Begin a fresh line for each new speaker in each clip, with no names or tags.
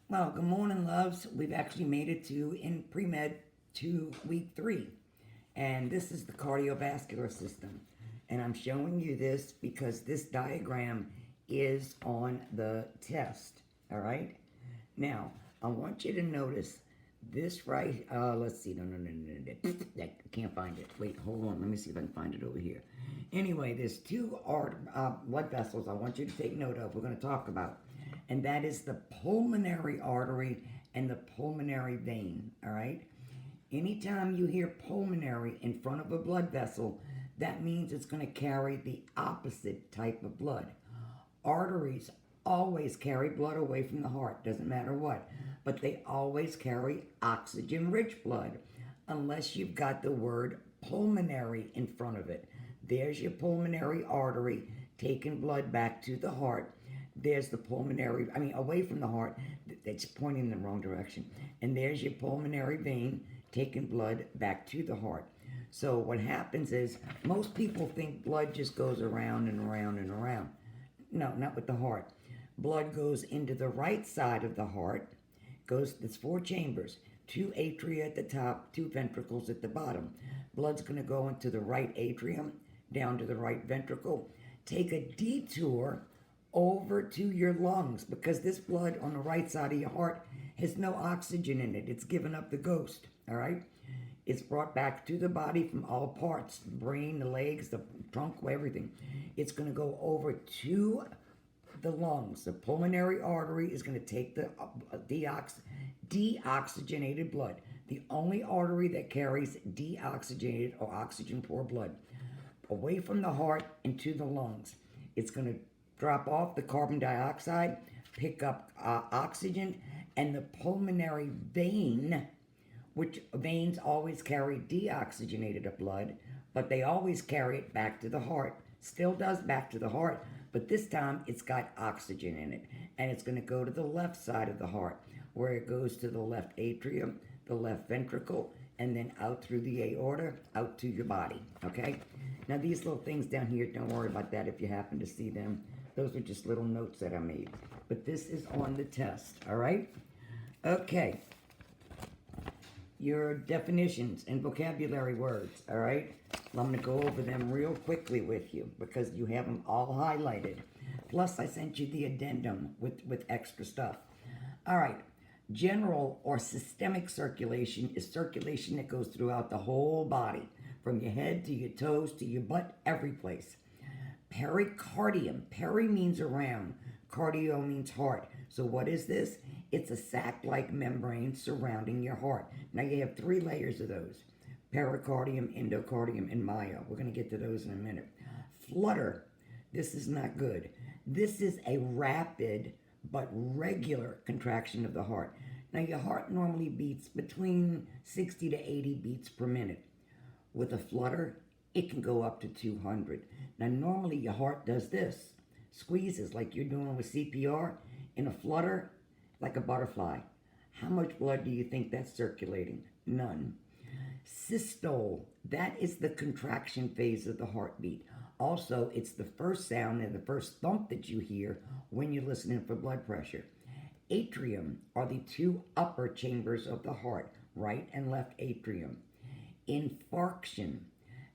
Well, good morning, loves. We've actually made it to in pre-med to week 3, and this is the cardiovascular system. And I'm showing you this because this diagram is on the test. All right. Now, I want you to notice this right. Let's see. No. I can't find it. Wait, hold on. Let me see if I can find it over here. Anyway, there's two blood vessels I want you to take note of. We're going to talk about, and that is the pulmonary artery and the pulmonary vein. All right. Anytime you hear pulmonary in front of a blood vessel, that means it's going to carry the opposite type of blood. Arteries always carry blood away from the heart, doesn't matter what, but they always carry oxygen rich blood, unless you've got the word pulmonary in front of it. There's your pulmonary artery taking blood back to the heart. There's the pulmonary, away from the heart, it's pointing in the wrong direction. And there's your pulmonary vein taking blood back to the heart. So what happens is most people think blood just goes around and around and around. No, not with the heart. Blood goes into the right side of the heart. It's 4 chambers, 2 atria at the top, 2 ventricles at the bottom. Blood's going to go into the right atrium, down to the right ventricle. Take a detour over to your lungs because this blood on the right side of your heart has no oxygen in it. It's given up the ghost, all right? It's brought back to the body from all parts, the brain, the legs, the trunk, everything. It's going to go over to the lungs. The pulmonary artery is going to take the deoxygenated blood. The only artery that carries deoxygenated or oxygen poor blood away from the heart into the lungs. It's going to drop off the carbon dioxide, pick up oxygen, and the pulmonary vein, which veins always carry deoxygenated blood, but they always carry it back to the heart. Still does back to the heart, but this time it's got oxygen in it. And it's going to go to the left side of the heart, where it goes to the left atrium, the left ventricle, and then out through the aorta, out to your body, okay? Now these little things down here, don't worry about that if you happen to see them. Those are just little notes that I made. But this is on the test, all right? Okay. Your definitions and vocabulary words, all right? Well, I'm going to go over them real quickly with you because you have them all highlighted. Plus, I sent you the addendum with extra stuff. All right. General or systemic circulation is circulation that goes throughout the whole body, from your head to your toes to your butt, every place. Pericardium. Peri means around. Cardio means heart. So what is this? It's a sac-like membrane surrounding your heart. Now you have 3 layers of those. Pericardium, endocardium, and myo. We're going to get to those in a minute. Flutter. This is not good. This is a rapid but regular contraction of the heart. Now your heart normally beats between 60 to 80 beats per minute. With a flutter, it can go up to 200. Now normally your heart does this. Squeezes like you're doing with CPR. In a flutter, like a butterfly. How much blood do you think that's circulating? None. Systole, that is the contraction phase of the heartbeat. Also, it's the first sound and the first thump that you hear when you're listening for blood pressure. Atrium are the 2 upper chambers of the heart, right and left atrium. Infarction,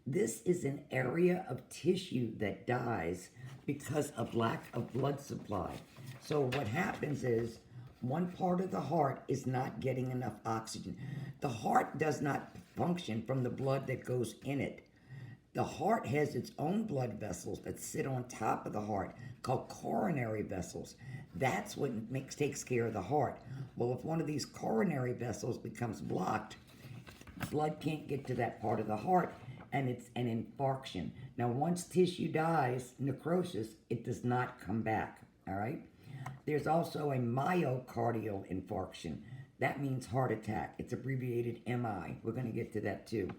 this is an area of tissue that dies because of lack of blood supply. So what happens is one part of the heart is not getting enough oxygen. The heart does not function from the blood that goes in it. The heart has its own blood vessels that sit on top of the heart called coronary vessels. That's what takes care of the heart. Well, if one of these coronary vessels becomes blocked, blood can't get to that part of the heart, and it's an infarction. Now, once tissue dies, necrosis, it does not come back, all right? There's also a myocardial infarction. That means heart attack. It's abbreviated MI. We're going to get to that too.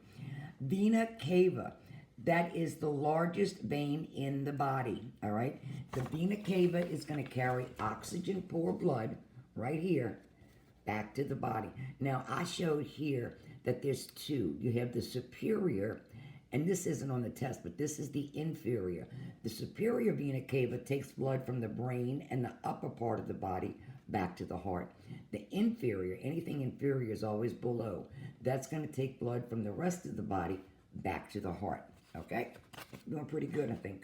Vena cava. That is the largest vein in the body, all right? The vena cava is going to carry oxygen poor blood right here back to the body. Now, I showed here that there's 2. You have the superior, and this isn't on the test, but this is the inferior. The superior vena cava takes blood from the brain and the upper part of the body back to the heart. The inferior, anything inferior is always below. That's going to take blood from the rest of the body back to the heart. Okay? Doing pretty good, I think.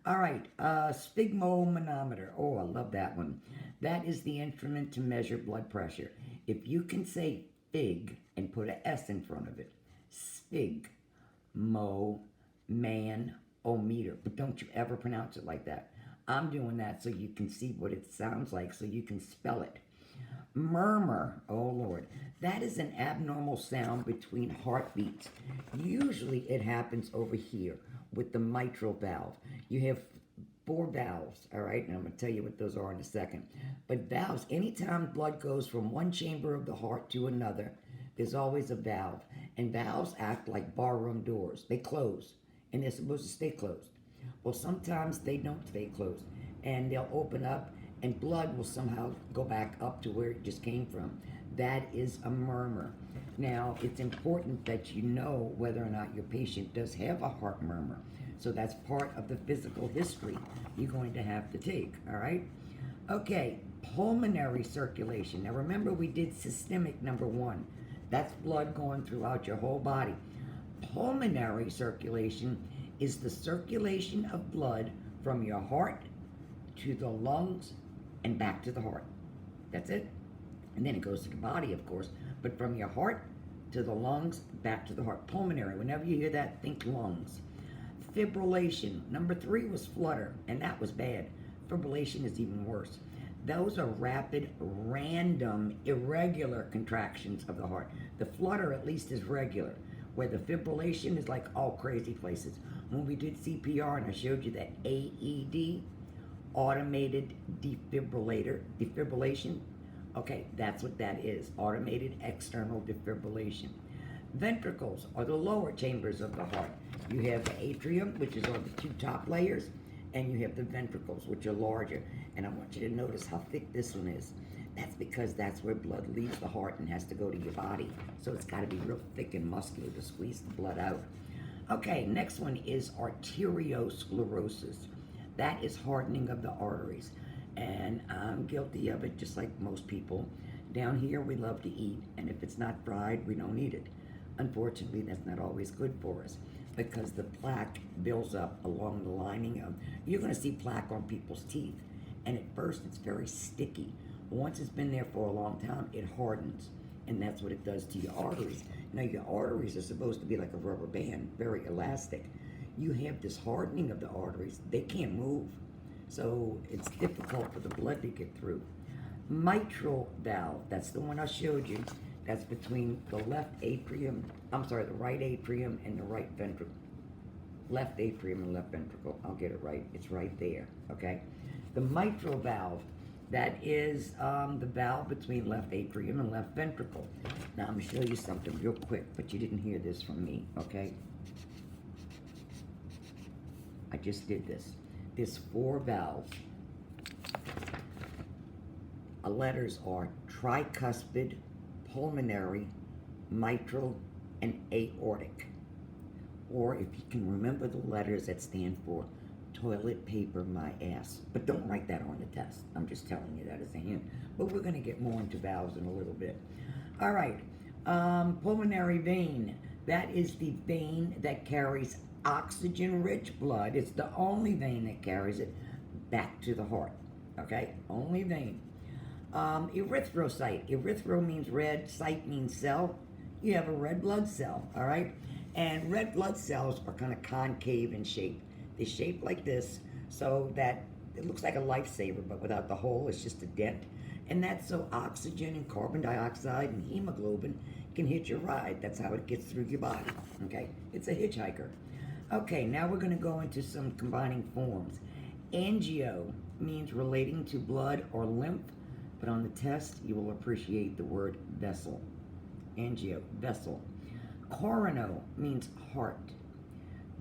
All right, sphygmomanometer. Oh, I love that one. That is the instrument to measure blood pressure. If you can say fig and put an S in front of it, sphig, mo, man, o meter. But don't you ever pronounce it like that. I'm doing that so you can see what it sounds like, so you can spell it. Murmur, oh Lord, that is an abnormal sound between heartbeats. Usually it happens over here with the mitral valve. You have 4 valves, all right? And I'm going to tell you what those are in a second. But valves, anytime blood goes from one chamber of the heart to another, there's always a valve. And valves act like barroom doors. They close, and they're supposed to stay closed. Well, sometimes they don't stay closed, and they'll open up, and blood will somehow go back up to where it just came from. That is a murmur. Now, it's important that you know whether or not your patient does have a heart murmur. So that's part of the physical history you're going to have to take, all right? Okay, pulmonary circulation. Now remember, we did systemic number 1. That's blood going throughout your whole body. Pulmonary circulation is the circulation of blood from your heart to the lungs and back to the heart. That's it. And then it goes to the body, of course, but from your heart to the lungs, back to the heart. Pulmonary, whenever you hear that, think lungs. Fibrillation. Number 3 was flutter, and that was bad. Fibrillation is even worse. Those are rapid, random, irregular contractions of the heart. The flutter, at least, is regular, where the fibrillation is like all crazy places. When we did CPR and I showed you that AED, automated defibrillation, okay, that's what that is, automated external defibrillation. Ventricles are the lower chambers of the heart. You have the atrium, which is on the 2 top layers, and you have the ventricles, which are larger. And I want you to notice how thick this one is. That's because that's where blood leaves the heart and has to go to your body. So it's got to be real thick and muscular to squeeze the blood out. Okay, next one is arteriosclerosis. That is hardening of the arteries. And I'm guilty of it, just like most people. Down here, we love to eat, and if it's not fried, we don't eat it. Unfortunately, that's not always good for us because the plaque builds up along the lining of, you're going to see plaque on people's teeth. And at first, it's very sticky. Once it's been there for a long time, it hardens. And that's what it does to your arteries. Now, your arteries are supposed to be like a rubber band, very elastic. You have this hardening of the arteries. They can't move. So it's difficult for the blood to get through. Mitral valve, that's the one I showed you. That's between the right atrium and the right ventricle. Left atrium and left ventricle. I'll get it right. It's right there, okay? The mitral valve, that is the valve between left atrium and left ventricle. Now, I'm going to show you something real quick, but you didn't hear this from me, okay? I just did this. There's 4 valves. The letters are tricuspid, pulmonary, mitral, and aortic. Or if you can remember the letters that stand for toilet paper my ass. But don't write that on the test. I'm just telling you that as a hint. But we're going to get more into valves in a little bit. All right. Pulmonary vein. That is the vein that carries oxygen-rich blood. It's the only vein that carries it back to the heart. Okay? Only vein. Erythrocyte. Erythro means red. Cyte means cell. You have a red blood cell. All right? And red blood cells are kind of concave in shape. They're shaped like this so that it looks like a lifesaver, but without the hole, it's just a dent. And that's so oxygen and carbon dioxide and hemoglobin can hitch a ride. That's how it gets through your body, okay? It's a hitchhiker. Okay, now we're gonna go into some combining forms. Angio means relating to blood or lymph, but on the test, you will appreciate the word vessel. Angio, vessel. Corono means heart.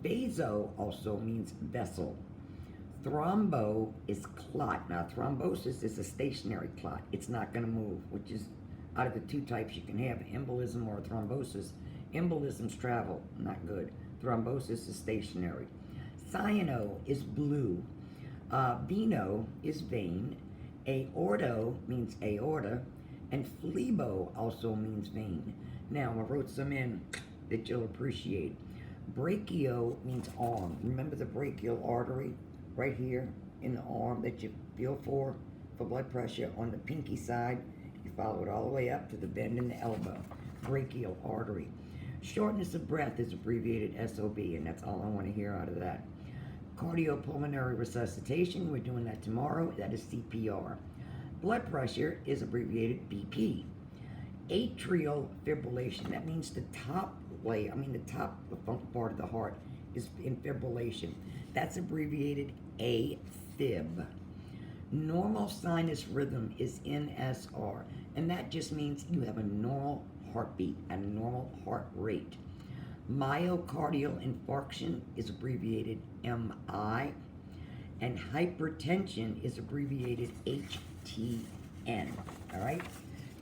Vaso also means vessel. Thrombo is clot. Now, thrombosis is a stationary clot. It's not going to move, which is out of the 2 types you can have, embolism or thrombosis. Embolisms travel, not good. Thrombosis is stationary. Cyano is blue. Veno is vein. Aorto means aorta. And phlebo also means vein. Now, I wrote some in that you'll appreciate. Brachio means arm. Remember the brachial artery right here in the arm that you feel for blood pressure on the pinky side? You follow it all the way up to the bend in the elbow. Brachial artery. Shortness of breath is abbreviated SOB, and that's all I want to hear out of that. Cardiopulmonary resuscitation, we're doing that tomorrow. That is CPR. Blood pressure is abbreviated BP. Atrial fibrillation, that means the top part of the heart is in fibrillation. That's abbreviated AFib. Normal sinus rhythm is NSR, and that just means you have a normal heartbeat, a normal heart rate. Myocardial infarction is abbreviated MI, and hypertension is abbreviated HTN. All right?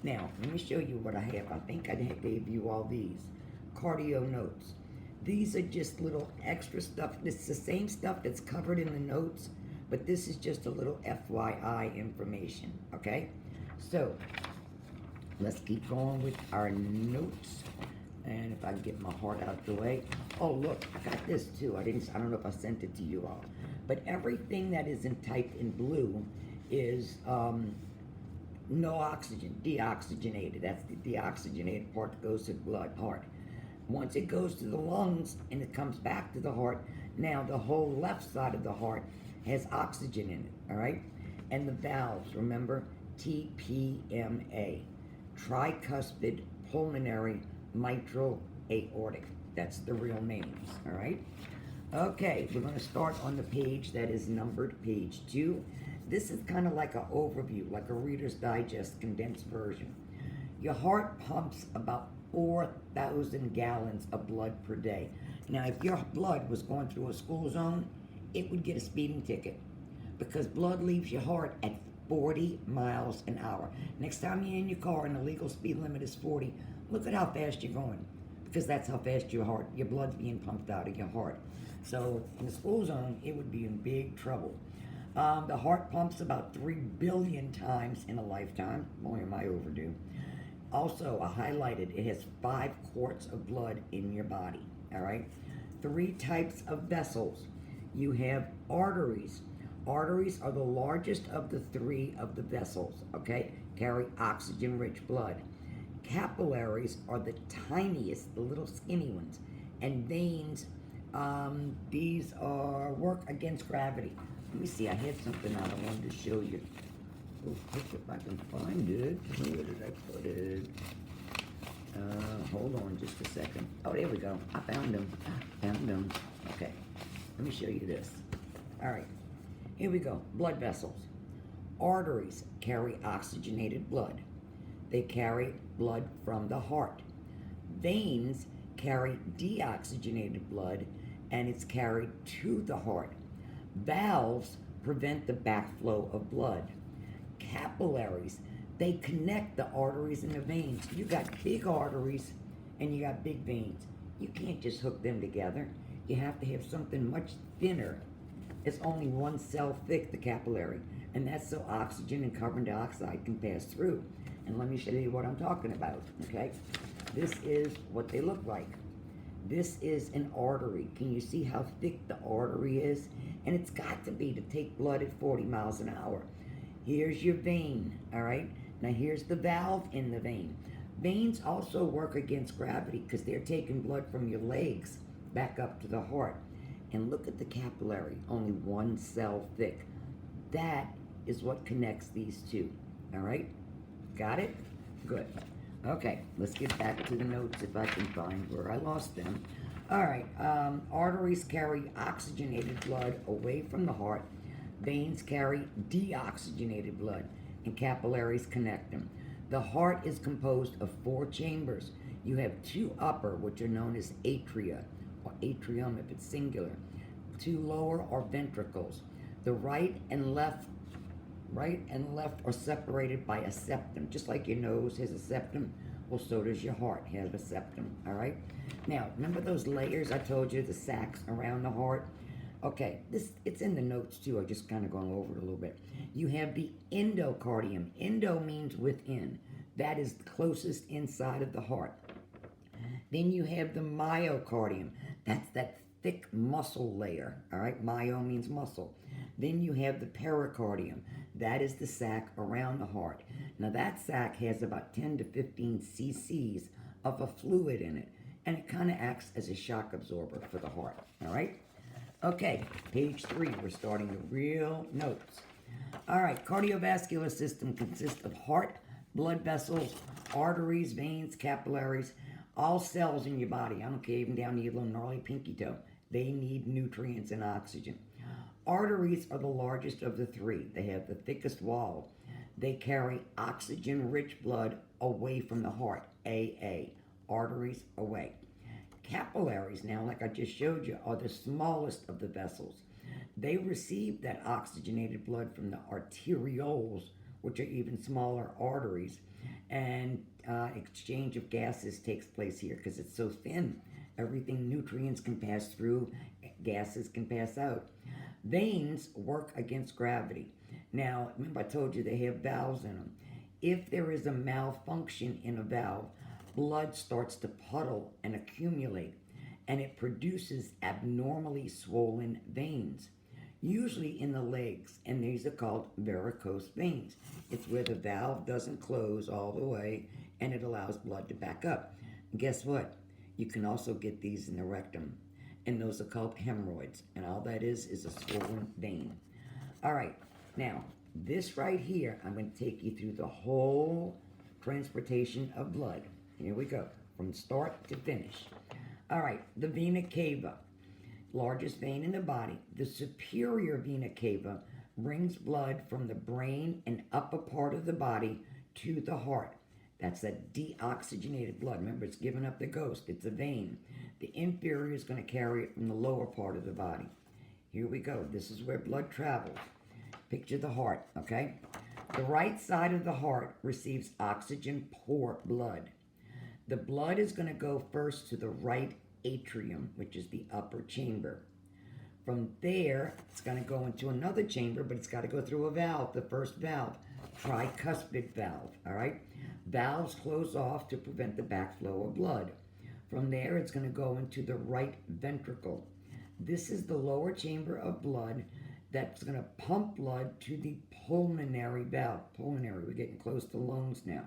Now, let me show you what I have. I think I gave you all these. Cardio notes. These are just little extra stuff. It's the same stuff that's covered in the notes, but this is just a little FYI information, okay? So, let's keep going with our notes. And if I can get my heart out the way. Oh, look, I got this too. I don't know if I sent it to you all. But everything that isn't typed in blue is no oxygen, deoxygenated. That's the deoxygenated part that goes to the blood, heart. Once it goes to the lungs and it comes back to the heart, now the whole left side of the heart has oxygen in it, all right? And the valves, remember, TPMA, tricuspid pulmonary mitral aortic. That's the real names, all right? Okay, we're going to start on the page that is numbered, page 2. This is kind of like an overview, like a Reader's Digest condensed version. Your heart pumps about 4,000 gallons of blood per day. Now, if your blood was going through a school zone, it would get a speeding ticket because blood leaves your heart at 40 miles an hour. Next time you're in your car and the legal speed limit is 40, look at how fast you're going, because that's how fast your blood's being pumped out of your heart. So in the school zone, it would be in big trouble. The heart pumps about 3 billion times in a lifetime. Boy, am I overdue. Also, I highlighted, it has 5 quarts of blood in your body, all right? 3 types of vessels. You have arteries. Arteries are the largest of the 3 of the vessels, okay? Carry oxygen-rich blood. Capillaries are the tiniest, the little skinny ones. And veins, these work against gravity. Let me see, I had something out I wanted to show you. Oh, if I can find it. Where did I put it? Hold on just a second. Oh, there we go. I found them. Okay, let me show you this. All right, here we go. Blood vessels. Arteries carry oxygenated blood. They carry blood from the heart. Veins carry deoxygenated blood, and it's carried to the heart. Valves prevent the backflow of blood. Capillaries, they connect the arteries and the veins. You got big arteries and you got big veins. You can't just hook them together. You have to have something much thinner. It's only 1 cell thick, the capillary, and that's so oxygen and carbon dioxide can pass through. And let me show you what I'm talking about, okay? This is what they look like. This is an artery. Can you see how thick the artery is? And it's got to be to take blood at 40 miles an hour. Here's your vein, all right? Now here's the valve in the vein. Veins also work against gravity because they're taking blood from your legs back up to the heart. And look at the capillary, only 1 cell thick. That is what connects these two, all right? Got it? Good. Okay, let's get back to the notes if I can find where I lost them. All right, arteries carry oxygenated blood away from the heart. Veins carry deoxygenated blood, and capillaries connect them. The heart is composed of 4 chambers. You have 2 upper, which are known as atria, or atrium if it's singular. 2 lower are ventricles. The right and left are separated by a septum. Just like your nose has a septum, well, so does your heart have a septum, all right? Now, remember those layers I told you, the sacs around the heart? Okay, it's in the notes too. I'm just kind of going over it a little bit. You have the endocardium. Endo means within. That is the closest inside of the heart. Then you have the myocardium. That's that thick muscle layer. All right, myo means muscle. Then you have the pericardium. That is the sac around the heart. Now that sac has about 10 to 15 cc's of a fluid in it, and it kind of acts as a shock absorber for the heart. All right. Okay, page 3. We're starting the real notes. All right, cardiovascular system consists of heart, blood vessels, arteries, veins, capillaries, all cells in your body. I don't care, even down to your little gnarly pinky toe. They need nutrients and oxygen. Arteries are the largest of the three. They have the thickest wall. They carry oxygen-rich blood away from the heart. AA. Arteries away. Capillaries, now, like I just showed you, are the smallest of the vessels. They receive that oxygenated blood from the arterioles, which are even smaller arteries, and exchange of gases takes place here because it's so thin. Everything, nutrients can pass through, gases can pass out. Veins work against gravity. Now, remember I told you they have valves in them. If there is a malfunction in a valve, blood starts to puddle and accumulate, and it produces abnormally swollen veins, usually in the legs, and these are called varicose veins. It's where the valve doesn't close all the way, and it allows blood to back up. And guess what? You can also get these in the rectum, and those are called hemorrhoids, and all that is a swollen vein. All right, now, this right here, I'm going to take you through the whole transportation of blood. Here we go, from start to finish. All right, the vena cava, largest vein in the body. The superior vena cava brings blood from the brain and upper part of the body to the heart. That's that deoxygenated blood. Remember, it's giving up the ghost. It's a vein. The inferior is going to carry it from the lower part of the body. Here we go. This is where blood travels. Picture the heart, okay? The right side of the heart receives oxygen-poor blood. The blood is going to go first to the right atrium, which is the upper chamber. From there, it's going to go into another chamber, but it's got to go through a valve, the first valve, tricuspid valve, all right? Valves close off to prevent the backflow of blood. From there, it's going to go into the right ventricle. This is the lower chamber of blood that's going to pump blood to the pulmonary valve. Pulmonary, we're getting close to lungs now.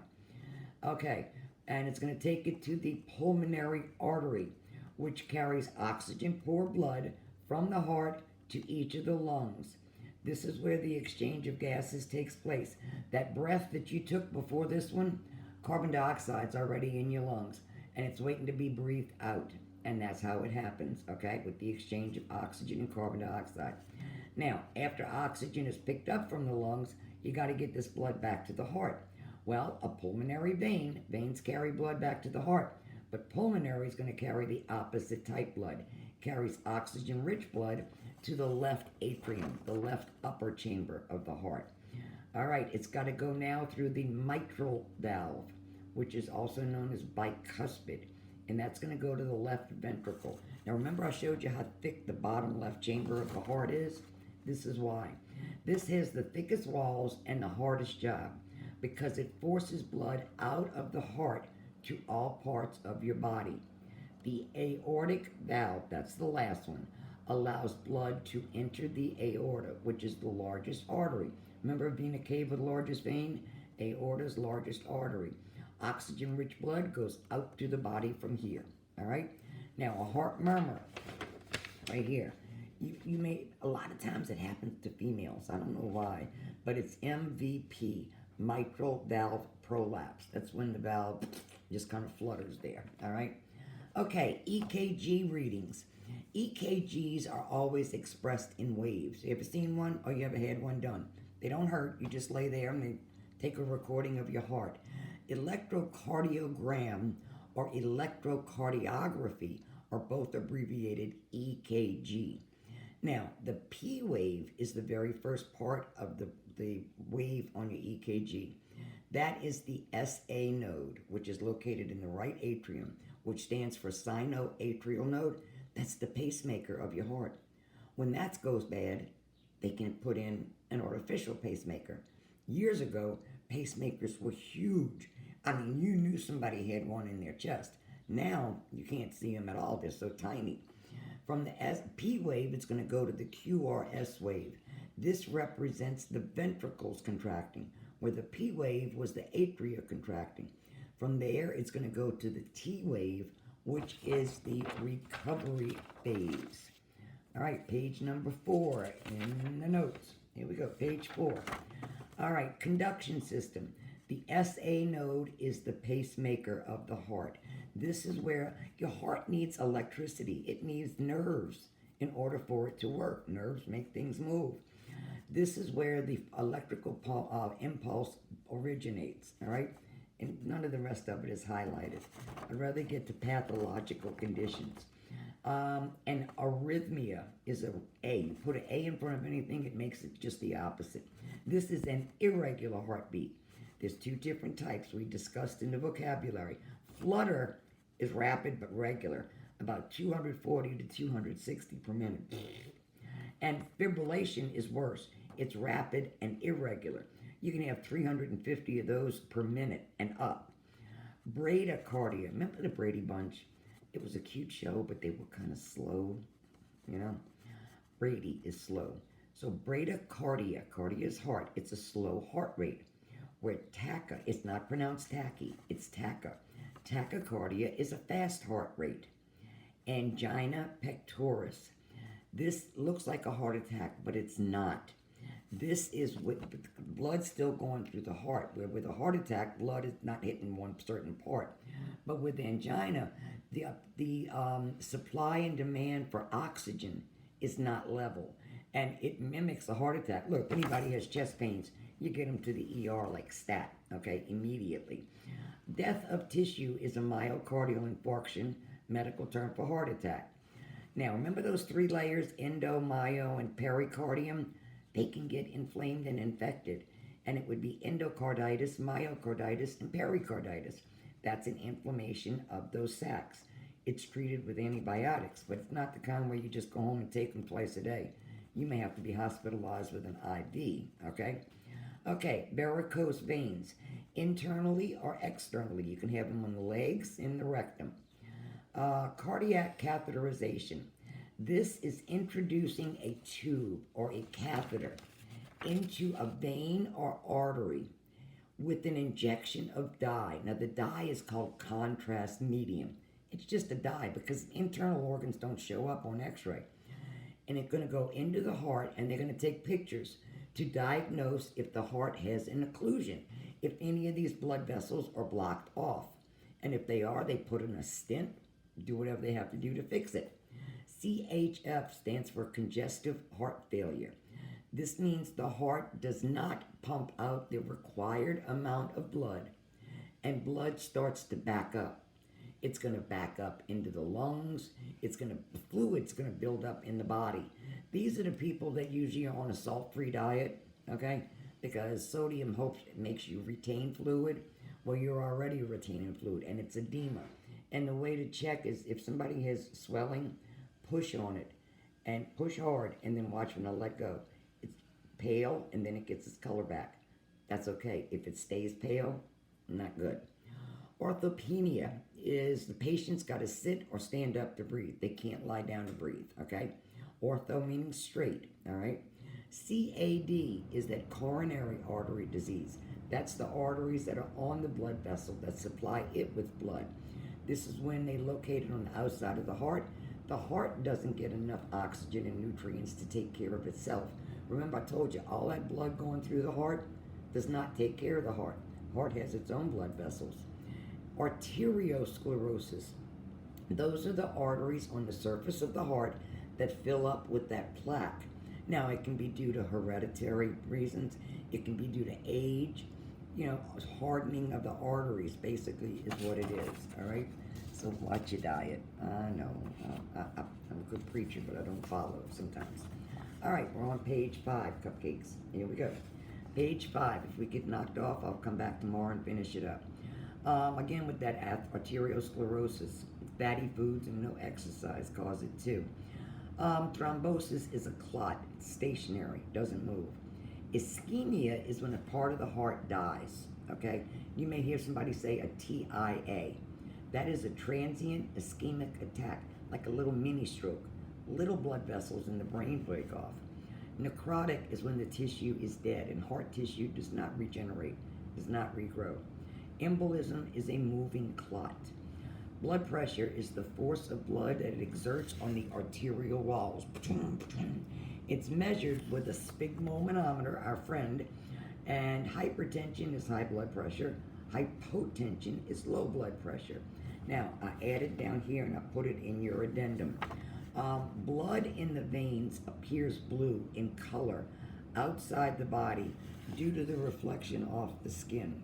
Okay, and it's going to take it to the pulmonary artery, which carries oxygen-poor blood from the heart to each of the lungs. This is where the exchange of gases takes place. That breath that you took before this one, carbon dioxide's already in your lungs, and it's waiting to be breathed out. And that's how it happens, okay, with the exchange of oxygen and carbon dioxide. Now, after oxygen is picked up from the lungs, you got to get this blood back to the heart. Well, a pulmonary vein, veins carry blood back to the heart, but pulmonary is going to carry the opposite type blood. Carries oxygen-rich blood to the left atrium, the left upper chamber of the heart. All right, it's got to go now through the mitral valve, which is also known as bicuspid, and that's going to go to the left ventricle. Now remember I showed you how thick the bottom left chamber of the heart is? This is why. This has the thickest walls and the hardest job because it forces blood out of the heart to all parts of your body. The aortic valve, that's the last one, allows blood to enter the aorta, which is the largest artery. Remember vena cava, the largest vein? Aorta's largest artery. Oxygen-rich blood goes out to the body from here, all right? Now, a heart murmur, right here. You may, a lot of times it happens to females. I don't know why, but it's MVP, mitral valve prolapse. That's when the valve just kind of flutters there, all right? Okay, EKG readings. EKGs are always expressed in waves. You ever seen one or you ever had one done? They don't hurt. You just lay there and they take a recording of your heart. Electrocardiogram or electrocardiography are both abbreviated EKG. Now, the P wave is the very first part of the wave on your EKG. That is the SA node, which is located in the right atrium, which stands for sinoatrial node. That's the pacemaker of your heart. When that goes bad, they can put in an artificial pacemaker. Years ago, pacemakers were huge. I mean, you knew somebody had one in their chest. Now you can't see them at all. They're so tiny. From the P wave, it's going to go to the QRS wave. This represents the ventricles contracting, where the P wave was the atria contracting. From there, it's going to go to the T wave, which is the recovery phase. All right, page number 4 in the notes. Here we go, page 4. All right, conduction system. The SA node is the pacemaker of the heart. This is where your heart needs electricity. It needs nerves in order for it to work. Nerves make things move. This is where the electrical impulse originates, all right? And none of the rest of it is highlighted. I'd rather get to pathological conditions. And arrhythmia is a A. You put an A in front of anything, it makes it just the opposite. This is an irregular heartbeat. There's 2 different types we discussed in the vocabulary. Flutter is rapid but regular, about 240 to 260 per minute. And fibrillation is worse. It's rapid and irregular. You can have 350 of those per minute and up. Bradycardia. Remember the Brady Bunch? It was a cute show, but they were kind of slow, you know? Brady is slow. So bradycardia, cardia is heart. It's a slow heart rate. Where tachy, it's not pronounced tacky, it's tachy. Tachycardia is a fast heart rate. Angina pectoris. This looks like a heart attack, but it's not. This is with blood still going through the heart, where with a heart attack, blood is not hitting one certain part. But with angina, the supply and demand for oxygen is not level, and it mimics a heart attack. Look, if anybody has chest pains, you get them to the ER like stat, okay, immediately. Death of tissue is a myocardial infarction, medical term for heart attack. Now, remember those 3 layers, endo, myo, and pericardium? They can get inflamed and infected, and it would be endocarditis, myocarditis, and pericarditis. That's an inflammation of those sacs. It's treated with antibiotics, but it's not the kind where you just go home and take them twice a day. You may have to be hospitalized with an IV, okay? Okay, varicose veins. Internally or externally. You can have them on the legs, in the rectum. Cardiac catheterization. This is introducing a tube or a catheter into a vein or artery with an injection of dye. Now, the dye is called contrast medium. It's just a dye because internal organs don't show up on x-ray. And it's going to go into the heart, and they're going to take pictures to diagnose if the heart has an occlusion, if any of these blood vessels are blocked off. And if they are, they put in a stent, do whatever they have to do to fix it. CHF stands for congestive heart failure. This means the heart does not pump out the required amount of blood, and blood starts to back up. It's going to back up into the lungs. Fluid's going to build up in the body. These are the people that usually are on a salt-free diet, okay? Because sodium makes you retain fluid. Well, you're already retaining fluid, and it's edema. And the way to check is if somebody has swelling, push on it, and push hard, and then watch when I let go. It's pale, and then it gets its color back. That's okay. If it stays pale, not good. Orthopnea is the patient's got to sit or stand up to breathe. They can't lie down to breathe, okay? Ortho meaning straight, all right? CAD is that coronary artery disease. That's the arteries that are on the blood vessel that supply it with blood. This is when they locate it on the outside of the heart. The heart doesn't get enough oxygen and nutrients to take care of itself. Remember, I told you, all that blood going through the heart does not take care of the heart. Heart has its own blood vessels. Arteriosclerosis. Those are the arteries on the surface of the heart that fill up with that plaque. Now, it can be due to hereditary reasons. It can be due to age. Hardening of the arteries basically is what it is, all right? So watch your diet. I know. I'm a good preacher, but I don't follow it sometimes. All right, we're on page 5, cupcakes. Here we go. Page 5. If we get knocked off, I'll come back tomorrow and finish it up. Again, with that arteriosclerosis, fatty foods and no exercise cause it too. Thrombosis is a clot. It's stationary, doesn't move. Ischemia is when a part of the heart dies, okay? You may hear somebody say a TIA. That is a transient ischemic attack, like a little mini stroke. Little blood vessels in the brain break off. Necrotic is when the tissue is dead and heart tissue does not regenerate, does not regrow. Embolism is a moving clot. Blood pressure is the force of blood that it exerts on the arterial walls. It's measured with a sphygmomanometer, our friend, and hypertension is high blood pressure. Hypotension is low blood pressure. Now, I added down here and I put it in your addendum. Blood in the veins appears blue in color outside the body due to the reflection off the skin.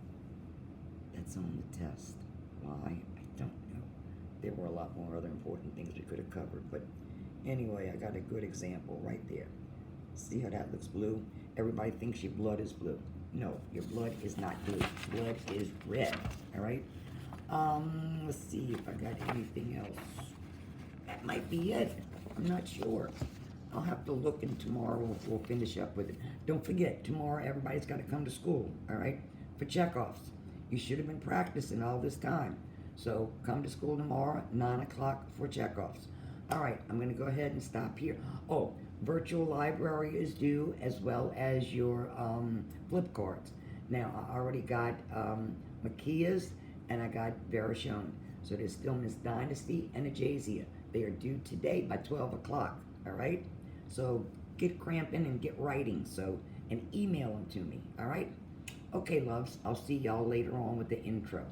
That's on the test. Why? I don't know. There were a lot more other important things we could have covered, but anyway, I got a good example right there. See how that looks blue? Everybody thinks your blood is blue. No, your blood is not blue. Blood is red, all right? Let's see if I got anything else. That might be it. I'm not sure. I'll have to look, and tomorrow we'll finish up with it. Don't forget, tomorrow everybody's got to come to school, all right, for checkoffs. You should have been practicing all this time. So come to school tomorrow, 9 o'clock for checkoffs. All right, I'm going to go ahead and stop here. Oh, virtual library is due, as well as your flip cards. Now, I already got Makia's, and I got Verishon. So there's still Miss Dynasty and Ajazia. They are due today by 12 o'clock, all right? So get cramping and get writing, and email them to me, all right? Okay, loves, I'll see y'all later on with the intro.